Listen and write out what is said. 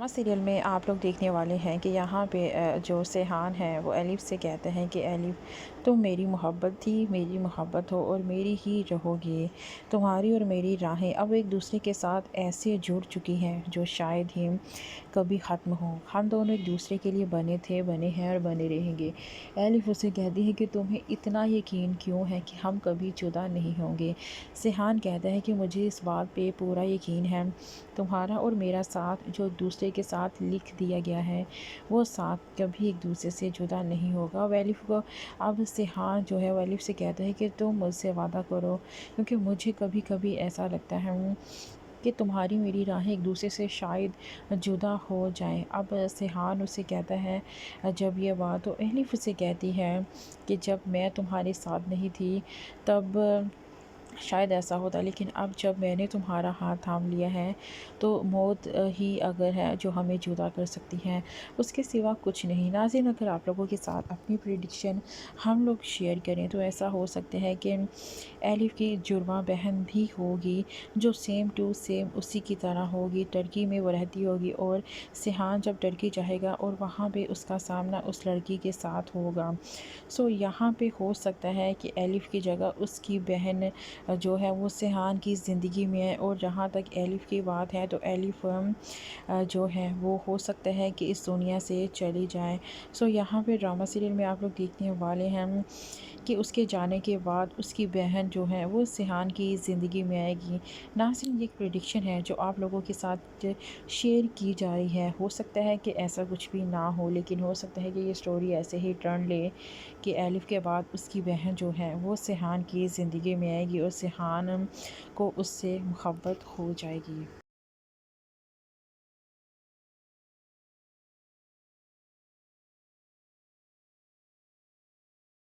Drama serial में आप लोग देखने वाले हैं कि यहाँ पे जो सेहान है वो एलिफ से कहते हैं कि एलिफ, तुम मेरी मोहब्बत थी, मेरी मोहब्बत हो और मेरी ही रहोगी। तुम्हारी और मेरी राहें अब एक दूसरे के साथ ऐसे जुड़ चुकी हैं जो शायद ही कभी ख़त्म हो। हम दोनों एक दूसरे के लिए बने थे, बने हैं और बने रहेंगे। एलिफ उसे कहती है कि तुम्हें इतना यकीन क्यों है कि हम कभी जुदा नहीं होंगे। सेहान कहता है कि मुझे इस बात पे पूरा यकीन है, तुम्हारा और मेरा साथ जो दूसरे के साथ लिख दिया गया है वो साथ कभी एक दूसरे से जुदा नहीं होगा। एलिफ को अब सेहान जो है वो एलिफ से कहता है कि तुम मुझसे वादा करो, क्योंकि मुझे कभी कभी ऐसा लगता है कि तुम्हारी मेरी राहें एक दूसरे से शायद जुदा हो जाएं। अब सेहान उसे कहता है जब ये बात, तो एलिफ उसे कहती है कि जब मैं तुम्हारे साथ नहीं थी तब शायद ऐसा होता, लेकिन अब जब मैंने तुम्हारा हाथ थाम लिया है तो मौत ही अगर है जो हमें जुदा कर सकती है, उसके सिवा कुछ नहीं। नाज़रीन, अगर आप लोगों के साथ अपनी प्रेडिक्शन हम लोग शेयर करें तो ऐसा हो सकता है कि एलिफ की जुड़वा बहन भी होगी जो सेम टू सेम उसी की तरह होगी, टर्की में वो रहती होगी और सिहान जब टर्की जाएगा और वहाँ पे उसका सामना उस लड़की के साथ होगा। सो यहाँ पे हो सकता है कि एलिफ की जगह उसकी बहन जो है वो सिहान की ज़िंदगी में है। और जहाँ तक एलिफ की बात है तो एलिफ जो है वो हो सकता है कि इस दुनिया से चली जाए। सो यहाँ पे ड्रामा सीरियल में आप लोग देखने वाले हैं कि उसके जाने के बाद उसकी बहन जो है वो सिहान की ज़िंदगी में आएगी। ना सिर्फ ये एक प्रेडिक्शन है जो आप लोगों के साथ शेयर की जा रही है, हो सकता है कि ऐसा कुछ भी ना हो, लेकिन हो सकता है कि ये स्टोरी ऐसे ही टर्न ले कि एलिफ के बाद उसकी बहन जो है वो सिहान की ज़िंदगी में आएगी और सिहान को उससे मोहब्बत हो जाएगी।